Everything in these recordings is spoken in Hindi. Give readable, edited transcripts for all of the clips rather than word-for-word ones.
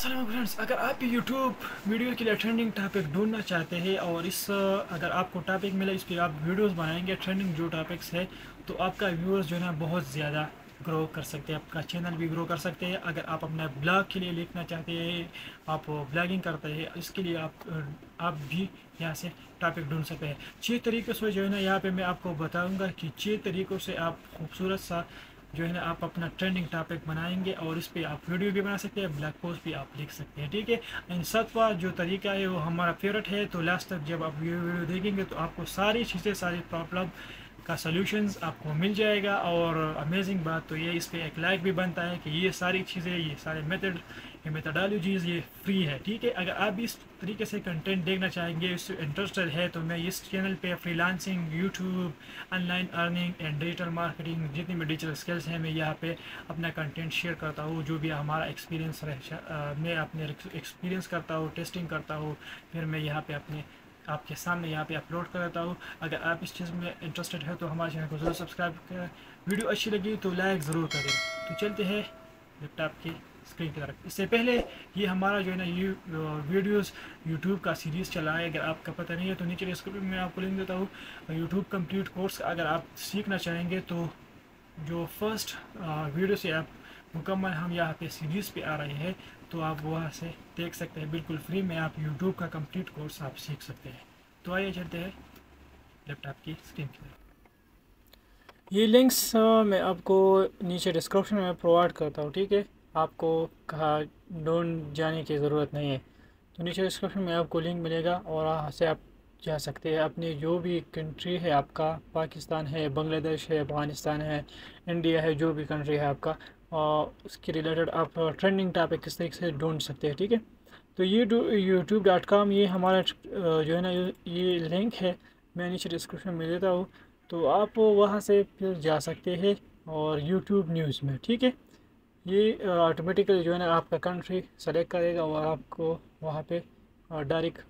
अस्सलाम फ्रेंड्स, अगर आप भी यूट्यूब वीडियो के लिए ट्रेंडिंग टॉपिक ढूंढना चाहते हैं और अगर आपको टॉपिक मिला इस पर आप वीडियोस बनाएंगे ट्रेंडिंग जो टॉपिक्स है तो आपका व्यूअर्स जो है ना बहुत ज़्यादा ग्रो कर सकते हैं, आपका चैनल भी ग्रो कर सकते हैं। अगर आप अपना ब्लॉग के लिए लिखना चाहते हैं, आप ब्लॉगिंग करते हैं, इसके लिए आप भी यहाँ से टॉपिक ढूंढ सकते हैं। 6 तरीक़ों से जो है ना यहाँ पे मैं आपको बताऊँगा कि 6 तरीक़ों से आप खूबसूरत सा जो है ना आप अपना ट्रेंडिंग टॉपिक बनाएंगे और इस पर आप वीडियो भी बना सकते हैं, ब्लॉग पोस्ट भी आप लिख सकते हैं। ठीक है, एंड 7वां जो तरीका है वो हमारा फेवरेट है, तो लास्ट तक जब आप ये वीडियो देखेंगे तो आपको सारी चीज़ें, सारी प्रॉब्लम का सलूशंस आपको मिल जाएगा। और अमेजिंग बात तो ये इस पर एक लाइक भी बनता है कि ये सारी चीज़ें, ये सारे मेथड, ये मेथडोलॉजीज़ ये फ्री है। ठीक है, अगर आप इस तरीके से कंटेंट देखना चाहेंगे, इससे इंटरेस्टेड है, तो मैं इस चैनल पे freelancing, YouTube, online earning and digital marketing, जितनी भी डिजिटल स्किल्स हैं, मैं यहाँ पे अपना कंटेंट शेयर करता हूँ। जो भी हमारा एक्सपीरियंस मैं अपने एक्सपीरियंस करता हूँ, टेस्टिंग करता हूँ, फिर मैं यहाँ पे अपने आपके सामने यहाँ पे अपलोड कर देता हूँ। अगर आप इस चीज़ में इंटरेस्टेड है तो हमारे चैनल को ज़रूर सब्सक्राइब करें, वीडियो अच्छी लगी तो लाइक ज़रूर करें। तो चलते हैं लैपटॉप की स्क्रीन की तरफ। इससे पहले ये हमारा जो है ना ये वीडियोस यूट्यूब का सीरीज़ चला है, अगर आपका पता नहीं है तो नीचे डिस्क्रिप्शन में आपको लिंक देता हूँ। यूट्यूब कंप्लीट कोर्स अगर आप सीखना चाहेंगे तो जो फर्स्ट वीडियो से आप मुकम्मल हम यहाँ पे सीरीज़ पे आ रहे हैं, तो आप वहाँ से देख सकते हैं, बिल्कुल फ्री में आप यूट्यूब का कंप्लीट कोर्स आप सीख सकते हैं। तो आइए चलते हैं लैपटॉप की स्क्रीन की तरफ। ये लिंक्स मैं आपको नीचे डिस्क्रिप्शन में प्रोवाइड करता हूँ। ठीक है, आपको कहाँ ढूंढ जाने की ज़रूरत नहीं है, तो नीचे डिस्क्रिप्शन में आपको लिंक मिलेगा और वहाँ से आप जा सकते हैं। अपनी जो भी कंट्री है आपका, पाकिस्तान है, बांग्लादेश है, अफ़गानिस्तान है, इंडिया है, जो भी कंट्री है आपका, और उसके रिलेटेड आप ट्रेंडिंग टॉपिक किस तरीके से ढूंढ सकते हैं। ठीक है, तो ये youtube.com ये हमारा जो है ना ये लिंक है, मैं नीचे डिस्क्रिप्शन में देता हूँ, तो आप वहाँ से फिर जा सकते हैं और यूट्यूब न्यूज़ में। ठीक है, ये ऑटोमेटिकली जो है ना आपका कंट्री सेलेक्ट करेगा और आपको वहाँ पे डायरेक्ट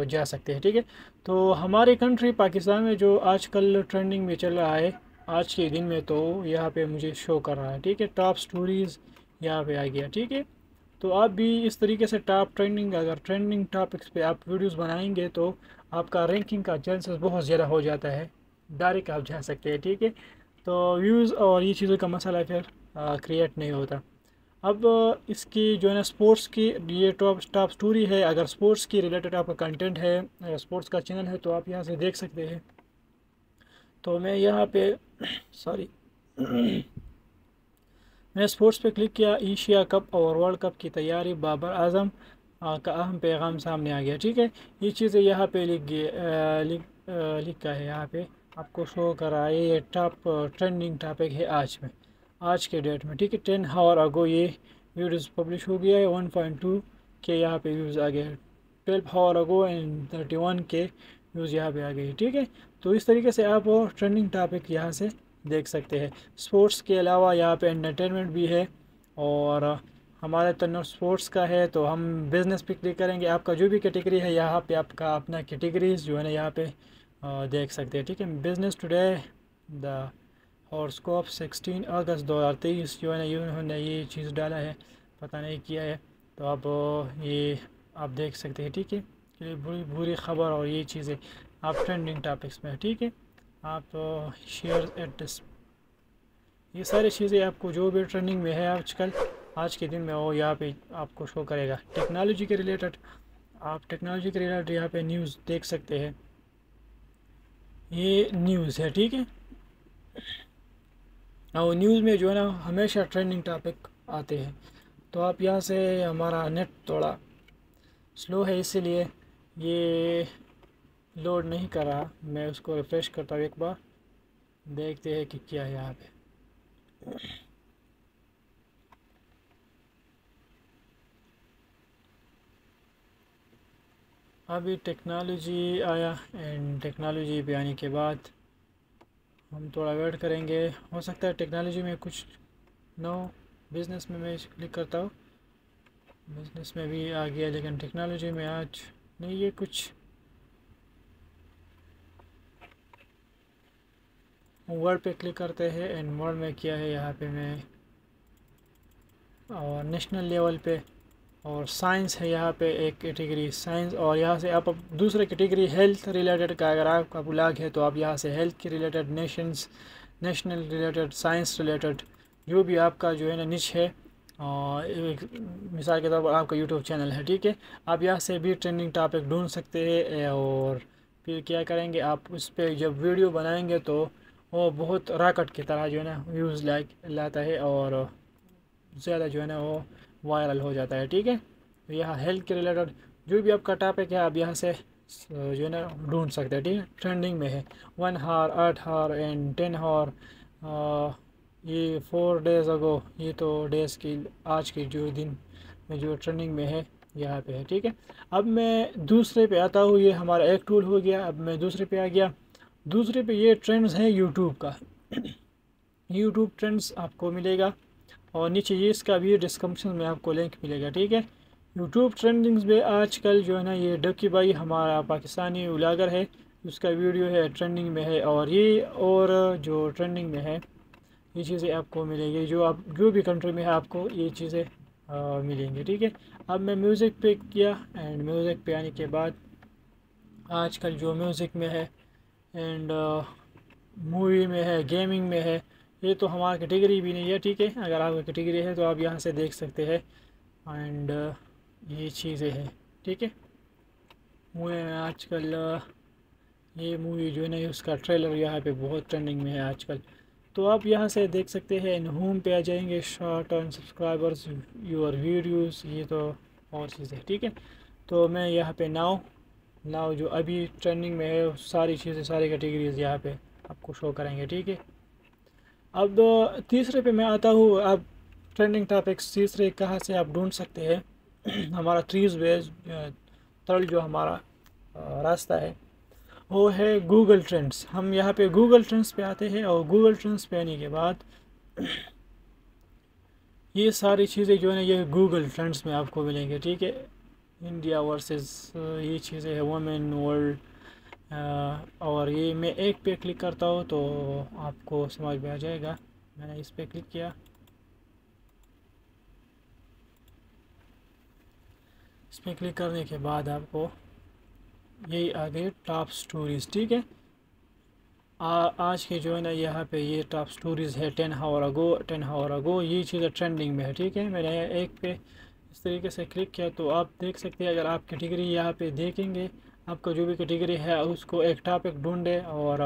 जा सकते हैं। ठीक है, तो हमारे कंट्री पाकिस्तान में जो आजकल ट्रेंडिंग में चल रहा है आज के दिन में, तो यहाँ पे मुझे शो कर रहा है। ठीक है, टॉप स्टोरीज़ यहाँ पे आ गया। ठीक है, तो आप भी इस तरीके से अगर ट्रेंडिंग टॉपिक्स पे आप वीडियोस बनाएंगे तो आपका रैंकिंग का चांसेस बहुत ज़्यादा हो जाता है, डायरेक्ट आप जा सकते हैं। ठीक है, तो व्यूज़ और ये चीज़ों का मसला फिर क्रिएट नहीं होता। अब इसकी जो है ना स्पोर्ट्स की ये टॉप स्टोरी है, अगर स्पोर्ट्स की रिलेटेड आपका कंटेंट है, स्पोर्ट्स का चैनल है, तो आप यहाँ से देख सकते हैं। तो मैं यहाँ पे सॉरी मैंने स्पोर्ट्स पे क्लिक किया, एशिया कप और वर्ल्ड कप की तैयारी, बाबर आजम का अहम पैगाम सामने आ गया। ठीक है, ये चीज़ें यहाँ पे लिखा है, यहाँ पे आपको शो कर रहा है। ये टॉप ट्रेंडिंग टॉपिक है आज के डेट में। ठीक है, 10 आवर अगो ये वीडियोस पब्लिश हो गया है, 1.2 के यहाँ पे व्यूज़ आ गए, 12 आवर अगो एंड 31 के व्यूज़ यहाँ पे आ गए। ठीक है, तो इस तरीके से आप ट्रेंडिंग टॉपिक यहाँ से देख सकते हैं। स्पोर्ट्स के अलावा यहाँ पे एंटरटेनमेंट भी है, और हमारे तन्नूर स्पोर्ट्स का है, तो हम बिज़नेस पे क्लिक करेंगे। आपका जो भी कैटेगरी है यहाँ पे आपका अपना कैटेगरीज जो है ना यहाँ पे देख सकते हैं। ठीक है, बिज़नेस टुडे द हॉरोस्कोप 16 अगस्त 2023 जो है ना इन्होंने ये चीज़ डाला है, पता नहीं किया है, तो अब ये आप देख सकते हैं। ठीक है, ये बुरी बुरी ख़बर और ये चीज़ें आप ट्रेंडिंग टॉपिक्स में। ठीक है, आप शेयर एड्रेस, ये सारी चीज़ें आपको जो भी ट्रेंडिंग में है आजकल आज के दिन में वो यहाँ पे आपको शो करेगा। टेक्नोलॉजी के रिलेटेड यहाँ पे न्यूज़ देख सकते हैं, ये न्यूज़ है। ठीक है, और न्यूज़ में जो है ना हमेशा ट्रेंडिंग टॉपिक आते हैं। तो आप यहाँ से, हमारा नेट थोड़ा स्लो है इसीलिए ये लोड नहीं कर रहा, मैं उसको रिफ़्रेश करता हूँ एक बार, देखते हैं कि क्या है यहाँ पे। अभी टेक्नोलॉजी आया, एंड टेक्नोलॉजी पे आने के बाद हम थोड़ा वेट करेंगे, हो सकता है टेक्नोलॉजी में कुछ नो। बिज़नेस में मैं क्लिक करता हूँ, बिज़नेस में भी आ गया, लेकिन टेक्नोलॉजी में आज नहीं। ये कुछ वर्ड पे क्लिक करते हैं, एंड वर्ड में क्या है यहाँ पे मैं, और नेशनल लेवल पे और साइंस है यहाँ पे एक कैटेगरी साइंस, और यहाँ से आप दूसरे कैटेगरी हेल्थ रिलेटेड का अगर आपका ब्लॉग है तो आप यहाँ से हेल्थ के related, national related, science related जो भी आपका जो है ना निच है, और एक मिसाल के तौर पर आपका यूट्यूब चैनल है, ठीक है, आप यहाँ से भी ट्रेंडिंग टॉपिक ढूंढ सकते हैं। और फिर क्या करेंगे, आप उस पर जब वीडियो बनाएंगे तो वो बहुत रॉकेट की तरह जो है ना व्यूज़ लाता है और ज़्यादा जो है ना वो वायरल हो जाता है, ठीक है। तो यहाँ हेल्थ के रिलेटेड जो भी आपका टॉपिक है आप यहाँ से जो है ना ढूंढ सकते हैं, ठीक है। ट्रेंडिंग में है 1 आवर, 8 आवर एंड 10 आवर, ये 4 डेज़ अगो, ये तो डेज़ की आज के जो दिन में जो ट्रेंडिंग में है यहाँ पे है, ठीक है। अब मैं दूसरे पे आता हूँ, ये हमारा एक टूल हो गया। अब मैं दूसरे पे आ गया। दूसरे पे ये ट्रेंड्स है यूट्यूब का। यूट्यूब ट्रेंड्स आपको मिलेगा और नीचे ये इसका भी डिस्क्रिप्शन में आपको लिंक मिलेगा, ठीक है। यूट्यूब ट्रेंडिंग्स में आजकल जो है ना ये डकी भाई हमारा पाकिस्तानी व्लॉगर है, उसका वीडियो है ट्रेंडिंग में है, और ये और जो ट्रेंडिंग में है ये चीज़ें आपको मिलेंगी, जो भी कंट्री में है आपको ये चीज़ें मिलेंगी, ठीक है। अब मैं म्यूज़िक पे किया, एंड म्यूज़िक पे आने के बाद आजकल जो म्यूज़िक में है एंड मूवी में है, गेमिंग में है, ये तो हमारा कैटेगरी भी नहीं है, ठीक है। अगर आपका कैटेगरी है तो आप यहाँ से देख सकते हैं। एंड ये चीज़ें हैं, ठीक है। मूवी में आजकल ये मूवी जो है ना उसका ट्रेलर यहाँ पे बहुत ट्रेंडिंग में है आजकल, तो आप यहाँ से देख सकते हैं। इन होम पे आ जाएंगे, short and subscribers, your videos, ये तो और चीज़ें, ठीक है। तो मैं यहाँ पे नाउ जो अभी ट्रेंडिंग में है सारी चीज़ें, सारी कैटेगरीज यहाँ पे आपको शो करेंगे, ठीक है। अब तीसरे पे मैं आता हूँ। अब ट्रेंडिंग टॉपिक्स तीसरे कहाँ से आप ढूंढ सकते हैं। हमारा थ्रीज वेज थर्ड जो हमारा रास्ता है वो है गूगल ट्रेंड्स। हम यहाँ पे गूगल ट्रेंड्स पे आते हैं, और गूगल ट्रेंड्स पे आने के बाद ये सारी चीज़ें जो है ना ये गूगल ट्रेंड्स में आपको मिलेंगे, ठीक है। इंडिया वर्सेस ये चीज़ें है, वुमेन वर्ल्ड, और ये मैं एक पे क्लिक करता हूँ तो आपको समझ में आ जाएगा। मैंने इस पे क्लिक किया, इस पे क्लिक करने के बाद आपको यही आ गए टॉप स्टोरीज़, ठीक है। आज के जो है ना यहाँ पे ये टॉप स्टोरीज़ है 10 आवर अगो, ये चीज़ें ट्रेंडिंग में है, ठीक है। मैंने एक पे इस तरीके से क्लिक किया तो आप देख सकते हैं। अगर आप कैटेगरी यहाँ पे देखेंगे, आपका जो भी कैटेगरी है उसको एक टॉपिक ढूंढे और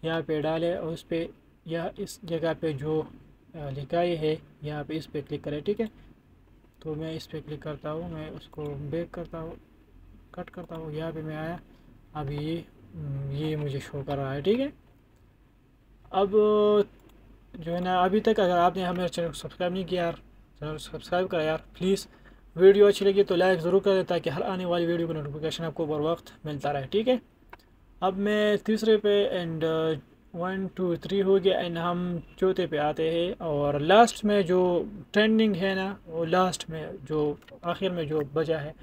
यहाँ पे डालें, और उस पर या इस जगह पे जो लिखाई है यहाँ पे इस पर क्लिक करें, ठीक है। तो मैं इस पर क्लिक करता हूँ, मैं उसको बैक करता हूँ, कट करता हूँ, यहाँ पे मैं आया। अब ये मुझे शो कर रहा है, ठीक है। अब जो है ना अभी तक अगर आपने हमारे चैनल को सब्सक्राइब नहीं किया यार, चैनल सब्सक्राइब करा यार प्लीज़। वीडियो अच्छी लगी तो लाइक ज़रूर करें ताकि हर आने वाली वीडियो का नोटिफिकेशन आपको बर वक्त मिलता रहे, ठीक है। अब मैं तीसरे पे एंड 1 2 3 हो गया, एंड हम चौथे पे आते हैं। और लास्ट में जो ट्रेंडिंग है ना वो लास्ट में जो आखिर में जो बचा है,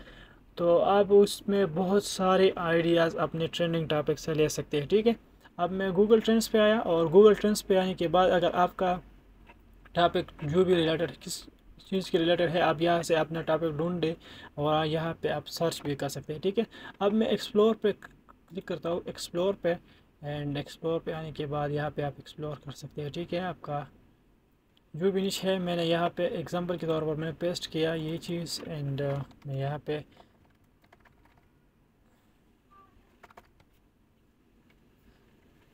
तो आप उसमें बहुत सारे आइडियाज़ अपने ट्रेंडिंग टॉपिक से ले सकते हैं, ठीक है। अब मैं गूगल ट्रेंड्स पे आया, और गूगल ट्रेंड्स पे आने के बाद अगर आपका टॉपिक जो भी रिलेटेड किस चीज़ के रिलेटेड है, आप यहाँ से अपना टॉपिक ढूंढे और यहाँ पे आप सर्च भी कर सकते हैं, ठीक है। अब मैं एक्सप्लोर पे क्लिक करता हूँ, एक्सप्लोर पे, एंड एक्सप्लोर पे आने के बाद यहाँ पे आप एक्सप्लोर कर सकते हैं, ठीक है। आपका जो भी निश है मैंने यहाँ पे एग्जांपल के तौर पर मैंने पेस्ट किया ये चीज़, एंड मैं यहाँ पे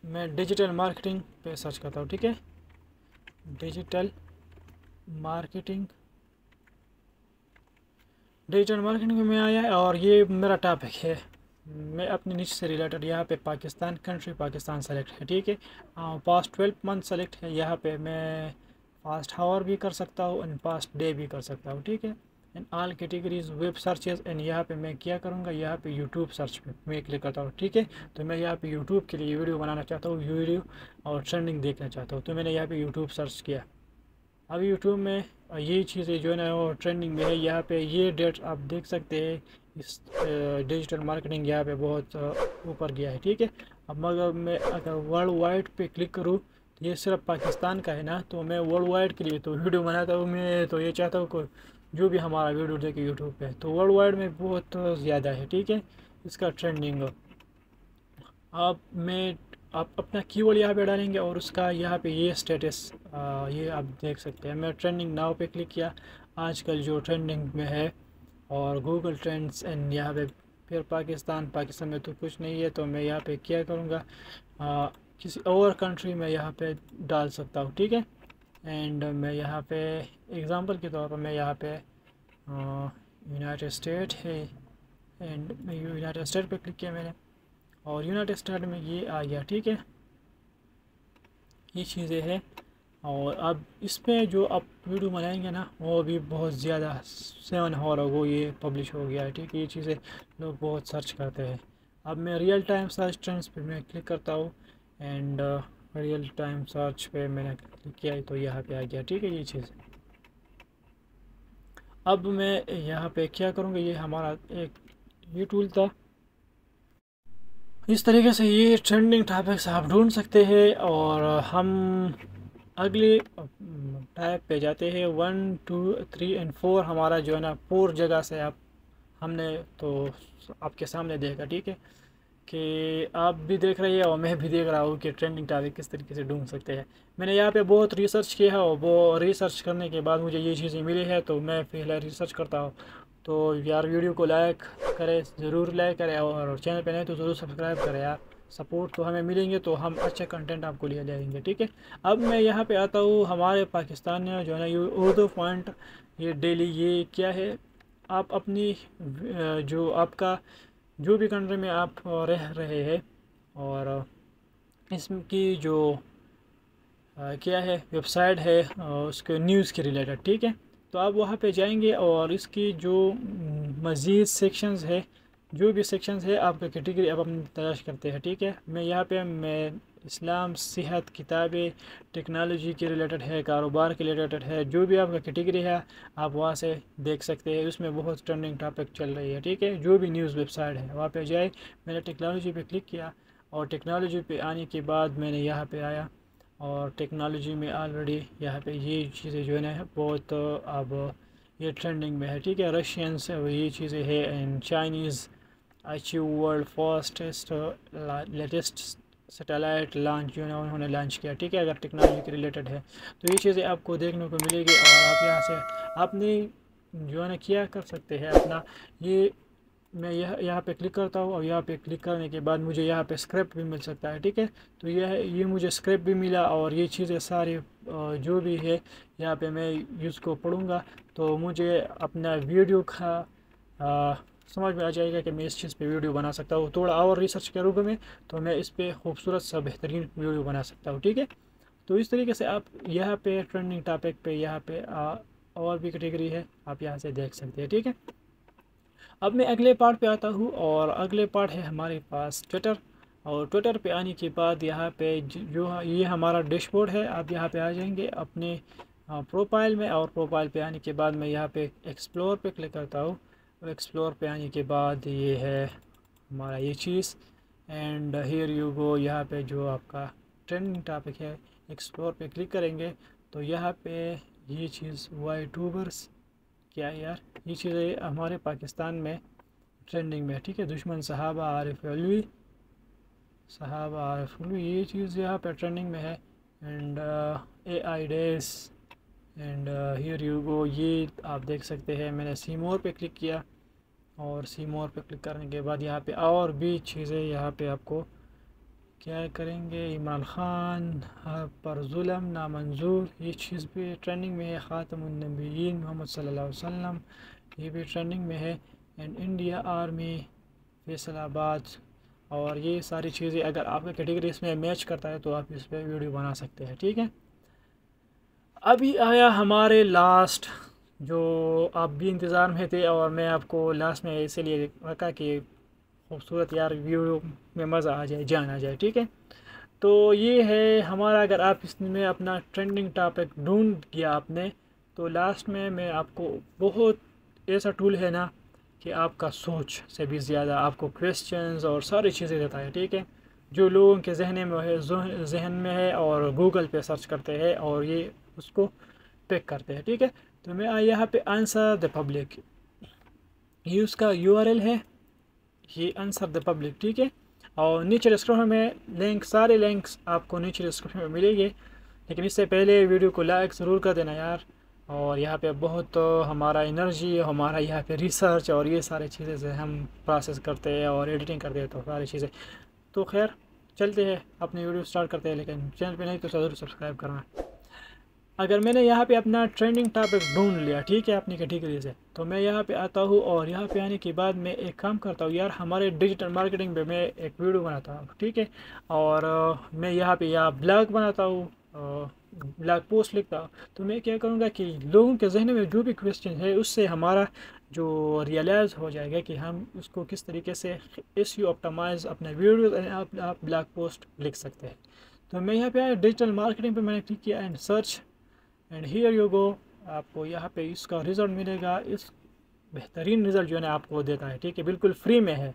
मैं डिजिटल मार्केटिंग पे सर्च करता हूँ, ठीक है। डिजिटल मार्केटिंग में आया, और ये मेरा टॉपिक है। मैं अपने निश से रिलेटेड यहाँ पे पाकिस्तान, कंट्री पाकिस्तान सेलेक्ट है, ठीक है। पास्ट 12 मंथ सेलेक्ट है। यहाँ पे मैं पास्ट आवर भी कर सकता हूँ एंड पास्ट डे भी कर सकता हूँ, ठीक है। And all categories web searches, and यहाँ पे मैं क्या करूँगा, यहाँ पे यूट्यूब सर्च पे मैं क्लिक करता हूँ, ठीक है। तो मैं यहाँ पे यूट्यूब के लिए वीडियो बनाना चाहता हूँ, वीडियो और ट्रेंडिंग देखना चाहता हूँ, तो मैंने यहाँ पे यूट्यूब सर्च किया। अब यूट्यूब में ये चीज़ें जो है ना वो ट्रेंडिंग में है। यहाँ पे ये डेट आप देख सकते हैं, इस डिजिटल मार्केटिंग यहाँ पे बहुत ऊपर गया है, ठीक है। अब मगर मैं अगर वर्ल्ड वाइड पे क्लिक करूँ तो ये सिर्फ पाकिस्तान का है ना, तो मैं वर्ल्ड वाइड के लिए तो वीडियो बनाता हूँ। मैं तो ये चाहता हूँ जो भी हमारा वीडियो देखे यूट्यूब पे, तो वर्ल्ड वाइड में बहुत ज़्यादा है, ठीक है, इसका ट्रेंडिंग। आप अपना कीवर्ड यहाँ पे डालेंगे और उसका यहाँ पे ये स्टेटस ये आप देख सकते हैं। मैं ट्रेंडिंग नाउ पे क्लिक किया, आजकल जो ट्रेंडिंग में है, और गूगल ट्रेंड्स एंड यहाँ पे फिर पाकिस्तान में तो कुछ नहीं है, तो मैं यहाँ पे क्या करूँगा, किसी और कंट्री में यहाँ पे डाल सकता हूँ, ठीक है। एंड मैं यहाँ पे एग्ज़ाम्पल के तौर पर मैं यहाँ पे यूनाइटेड स्टेट है, एंड मैं यूनाइटेड स्टेट पे क्लिक किया मैंने, और यूनाइटेड स्टेट में ये आ गया, ठीक है, ये चीज़ें हैं। और अब इस पे जो आप वीडियो बनाएंगे ना, वो भी बहुत ज़्यादा 7 आवर अगो ये पब्लिश हो गया है, ठीक है, ये चीज़ें लोग बहुत सर्च करते हैं। अब मैं रियल टाइम सर्च ट्रेंड्स पे मैं क्लिक करता हूँ, एंड रियल टाइम सर्च पे मैंने क्लिक किया तो यहाँ पे आ गया, ठीक है, ये चीज़। अब मैं यहाँ पे क्या करूँगा, ये हमारा एक ये टूल था, इस तरीके से ये ट्रेंडिंग टॉपिक्स आप ढूंढ सकते हैं। और हम अगले टाइप पे जाते हैं, 1 2 3 एंड 4 हमारा जो है ना 4 जगह से आप हमने तो आपके सामने देखा, ठीक है, कि आप भी देख रहे हैं और मैं भी देख रहा हूँ कि ट्रेंडिंग टॉपिक किस तरीके से ढूंढ सकते हैं। मैंने यहाँ पे बहुत रिसर्च किया है और वो रिसर्च करने के बाद मुझे ये चीज़ें मिली है, तो मैं पहले रिसर्च करता हूँ। तो यार वीडियो को लाइक करें, ज़रूर लाइक करें, और चैनल पे नहीं तो ज़रूर सब्सक्राइब करें यार, सपोर्ट तो हमें मिलेंगे तो हम अच्छे कंटेंट आपको लिए जाएंगे, ठीक है। अब मैं यहाँ पे आता हूँ, हमारे पाकिस्तान में जो है ना ये उर्दू पॉइंट, ये डेली, ये क्या है, आप अपनी जो आपका जो भी कंट्री में आप रह रहे हैं, और इसकी जो क्या है वेबसाइट है उसके न्यूज़ के रिलेटेड, ठीक है, तो आप वहाँ पे जाएंगे और इसकी जो मज़ीद सेक्शंस है, जो भी सेक्शंस है आपका कैटेगरी आप अपनी तलाश करते हैं, ठीक है। मैं यहाँ पे मैं इस्लाम, सेहत, किताबें, टेक्नोलॉजी के रिलेटेड है, कारोबार के रिलेटेड है, जो भी आपका कैटेगरी है आप वहाँ से देख सकते हैं। उसमें बहुत ट्रेंडिंग टॉपिक चल रही है, ठीक है, जो भी न्यूज़ वेबसाइट है वहाँ पे जाए। मैंने टेक्नोलॉजी पे क्लिक किया, और टेक्नोलॉजी पे आने के बाद मैंने यहाँ पे आया, और टेक्नोलॉजी में ऑलरेडी यहाँ पे ये चीज़ें जो है ना बहुत अब ये ट्रेंडिंग में है, ठीक है। रशियन से ये चीज़ें है, and Chinese achieve world fastest latest satellite launch जो है ना उन्होंने लॉन्च किया, ठीक है, अगर टेक्नोलॉजी के रिलेटेड है तो ये चीज़ें आपको देखने को मिलेगी। और आप यहाँ से आपने जो है ना किया कर सकते हैं अपना ये, मैं यहाँ पे क्लिक करता हूँ, और यहाँ पे क्लिक करने के बाद मुझे यहाँ पे स्क्रिप्ट भी मिल सकता है, ठीक है। तो ये मुझे स्क्रिप्ट भी मिला, और ये चीज़ें सारी जो भी है यहाँ पे मैं इसको पढ़ूँगा तो मुझे अपना वीडियो का समझ में आ जाएगा कि मैं इस चीज़ पे वीडियो बना सकता हूँ। थोड़ा और रिसर्च करूँगा मैं, तो मैं इस पर खूबसूरत सा बेहतरीन वीडियो बना सकता हूँ, ठीक है। तो इस तरीके से आप यहाँ पे ट्रेंडिंग टॉपिक पे यहाँ पे और भी कैटेगरी है, आप यहाँ से देख सकते हैं, ठीक है। अब मैं अगले पार्ट पे आता हूँ, और अगले पार्ट है हमारे पास ट्विटर। और ट्विटर पे आने के बाद यहाँ पे जो ये हमारा डैशबोर्ड है, आप यहाँ पे आ जाएंगे अपने प्रोफाइल में, और प्रोफाइल पे आने के बाद मैं यहाँ पे एक्सप्लोर पे क्लिक करता हूँ। एक्सप्लोर पे आने के बाद ये है हमारा ये चीज़, एंड हियर यू गो, यहाँ पे जो आपका ट्रेंडिंग टॉपिक है एक्सप्लोर पे क्लिक करेंगे तो यहाँ पे ये चीज़ यूट्यूबर्स, क्या यार, ये चीज़ें हमारे पाकिस्तान में ट्रेंडिंग में है, ठीक है। दुश्मन सहाबा आरिफ अलवी, ये चीज़ यहाँ पे ट्रेंडिंग में है। And AI days, and here you go, ये आप देख सकते हैं। मैंने सी मोर पे क्लिक किया, और सी मोर पे क्लिक करने के बाद यहाँ पे और भी चीज़ें यहाँ पे आपको क्या करेंगे, इमरान खान पर जुल्म नामंजूर, ये चीज़ भी ट्रेंडिंग में है। ख़ातमुन नबिय्यीन मोहम्मद सल्लल्लाहु अलैहि वसल्लम, ये भी ट्रेंडिंग में है। एंड इंडिया आर्मी फैसलाबाद, और ये सारी चीज़ें अगर आपका कैटेगरी इसमें मैच करता है तो आप इस पर वीडियो बना सकते हैं, ठीक है। अभी आया हमारे लास्ट, जो आप भी इंतज़ार में थे, और मैं आपको लास्ट में इसीलिए रखा कि खूबसूरत यार वीडियो में मज़ा आ जाए, जान आ जाए, ठीक है। तो ये है हमारा, अगर आप इसमें अपना ट्रेंडिंग टॉपिक ढूंढ गया आपने, तो लास्ट में मैं आपको बहुत ऐसा टूल है ना कि आपका सोच से भी ज़्यादा आपको क्वेश्चंस और सारी चीज़ें देता है, ठीक है, जो लोगों के जहन में है, जहन में है, और गूगल पे सर्च करते हैं और ये उसको पिक करते हैं, ठीक है। तो मैं यहाँ पे आंसर द पब्लिक, ये उसका URL है, ये आंसर द पब्लिक, ठीक है। और नीचे डिस्क्रिप्शन में लिंक, सारे लिंक्स आपको नीचे डिस्क्रिप्शन में मिलेंगे। लेकिन इससे पहले वीडियो को लाइक ज़रूर कर देना यार। और यहाँ पे बहुत हमारा एनर्जी, हमारा यहाँ पे रिसर्च और ये सारी चीज़ें से हम प्रोसेस करते हैं और एडिटिंग करते हैं, तो सारी चीज़ें। तो खैर चलते हैं अपनी वीडियो स्टार्ट करते हैं, लेकिन चैनल पे नहीं तो ज़रूर सब्सक्राइब करना। अगर मैंने यहाँ पे अपना ट्रेंडिंग टॉपिक ढूंढ लिया, ठीक है, अपनी कैटेगरी से, तो मैं यहाँ पे आता हूँ और यहाँ पे आने के बाद मैं एक काम करता हूँ यार, हमारे डिजिटल मार्केटिंग पे मैं एक वीडियो बनाता हूँ, ठीक है। और मैं यहाँ पे ब्लॉग बनाता हूँ, ब्लॉग पोस्ट लिखता हूँ। तो मैं क्या करूँगा कि लोगों के जहन में जो भी क्वेश्चन है उससे हमारा जो रियलाइज़ हो जाएगा कि हम उसको किस तरीके से SEO ऑप्टिमाइज अपने वीडियो आप ब्लॉग पोस्ट लिख सकते हैं। तो मैं यहाँ पे डिजिटल मार्केटिंग पे मैंने क्लिक किया and search, and here you go. आपको यहाँ पे इसका रिज़ल्ट मिलेगा। इस बेहतरीन रिज़ल्ट जो है ना आपको देता है, ठीक है, बिल्कुल फ्री में है।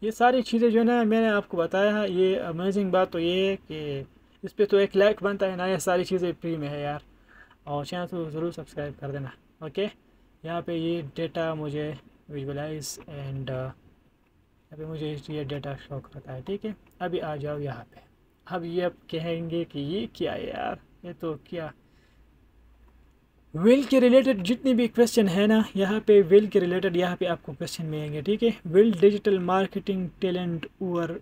ये सारी चीज़ें जो है ना मैंने आपको बताया है। ये अमेजिंग बात तो ये है कि इस पर तो 1 लाख बनता है ना, ये सारी चीज़ें फ्री में है यार। और चैनल को ज़रूर सब्सक्राइब कर देना, ओके। यहाँ पे ये डेटा मुझे विजुअलाइज एंड यहाँ पे मुझे ये डेटा शो करता है, ठीक है। अभी आ जाओ यहाँ पे। अब ये अब कहेंगे कि ये क्या है यार, ये तो क्या विल के रिलेटेड जितनी भी क्वेश्चन है ना, यहाँ पे विल के रिलेटेड यहाँ पे आपको क्वेश्चन मिलेंगे, ठीक है। Will digital marketing talent over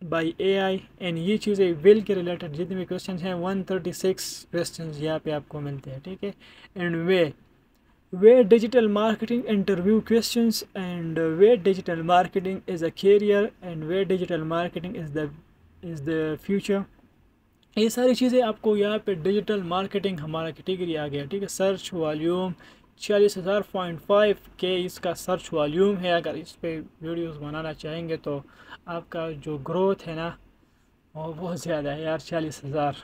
by AI, and ये चीज़ें विल के रिलेटेड जितने भी क्वेश्चन हैं 136 क्वेश्चन यहाँ पे आपको मिलते हैं, ठीक है। And way digital marketing interview questions, and way digital marketing is a career, and way digital marketing is the future. ये सारी चीज़ें आपको यहाँ पे डिजिटल मार्केटिंग हमारा कैटेगरी आ गया, ठीक है। सर्च वॉल्यूम 40,000.5 के इसका सर्च वॉल्यूम है। अगर इस पे वीडियोस बनाना चाहेंगे तो आपका जो ग्रोथ है ना वो बहुत ज़्यादा है यार, 40,000,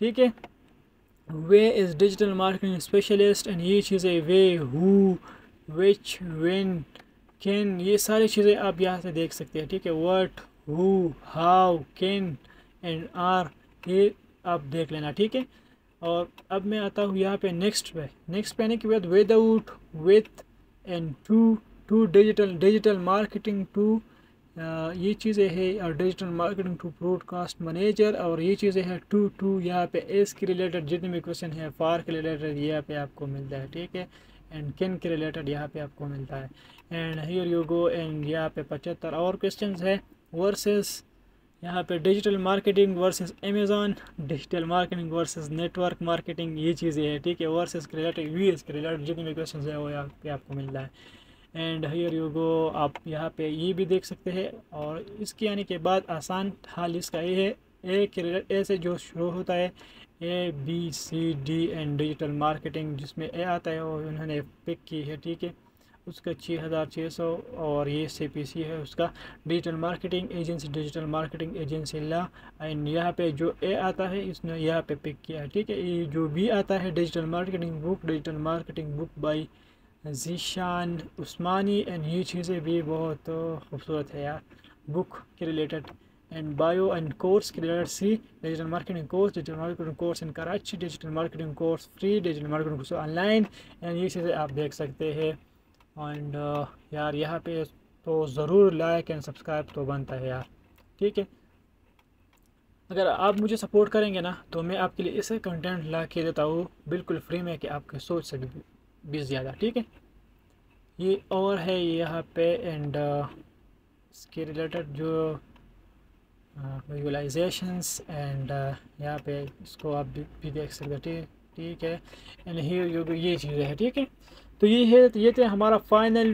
ठीक है। वे is digital marketing specialist, and ये चीज़ें वे, हु, विच, व्हेन, कैन, ये सारी चीज़ें आप यहाँ से देख सकते हैं, ठीक है। What, who, how, can and are, ये आप देख लेना, ठीक है। और अब मैं आता हूँ यहाँ पे नेक्स्ट पे आने के बाद without, with and to digital marketing to, ये चीज़ें है। और digital marketing to broadcast manager, और ये चीज़ें हैं टू यहाँ पे एस के रिलेटेड जितने भी क्वेश्चन है, फार के रिलेटेड यहाँ पे आपको मिलता है, ठीक है। एंड कैन के रिलेटेड यहाँ पे आपको मिलता है। And here you go, and यहाँ पे 75 और क्वेश्चन है। वर्सेस यहाँ पे digital marketing versus Amazon, digital marketing versus network marketing, ये चीज़ें हैं, ठीक है। वर्सेस के रिलेटेड, यूएस के रिलेटेड जितने भी क्वेश्चन है वो यहाँ पे आपको मिल रहा है। एंड हियर यू गो, आप यहाँ पे ये भी देख सकते हैं। और इसके आने के बाद आसान हाल इसका ये है, ए के रिलेटेड, ए से जो शुरू होता है, ABCD एंड डिजिटल मार्केटिंग, जिसमें ए आता है वो उन्होंने पिक की है, ठीक है। उसका 6,600, और ये CPC है उसका, डिजिटल मार्केटिंग एजेंसी ला। एंड यहाँ पे जो ए आता है इसने यहाँ पे पिक किया है, ठीक है। ये जो भी आता है digital marketing book by Zeeshan Usmani, and ये चीज़ें भी बहुत खूबसूरत है यार बुक के related. And bio and course के related, see digital marketing course in Karachi, digital marketing course free, digital marketing course online, and ये चीज़ें आप देख सकते हैं। एंड यार यहाँ पे तो ज़रूर लाइक एंड सब्सक्राइब तो बनता है यार, ठीक है। अगर आप मुझे सपोर्ट करेंगे ना तो मैं आपके लिए ऐसे कंटेंट ला के देता हूँ बिल्कुल फ्री में कि आपके सोच से भी ज़्यादा, ठीक है। ये और है यहाँ पे, एंड इसके रिलेटेड जो विजुअलाइजेशंस, एंड यहाँ पे इसको आप भी देख सकते हैं, ठीक है। एंड ये चीज़ें हैं, ठीक है। तो ये थे हमारा फाइनल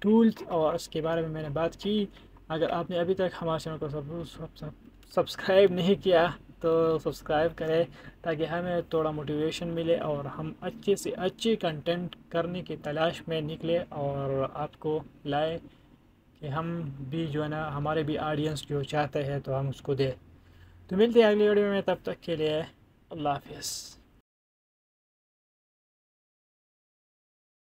टूल्स, और इसके बारे में मैंने बात की। अगर आपने अभी तक हमारे चैनल को सब्सक्राइब नहीं किया तो सब्सक्राइब करें, ताकि हमें थोड़ा मोटिवेशन मिले और हम अच्छे से अच्छे कंटेंट करने की तलाश में निकले और आपको लाए कि हम भी जो है ना, हमारे भी ऑडियंस जो चाहते हैं तो हम उसको दें। तो मिलते हैं अगली वीडियो में, तब तक के लिए अल्लाह हाफ़िज़।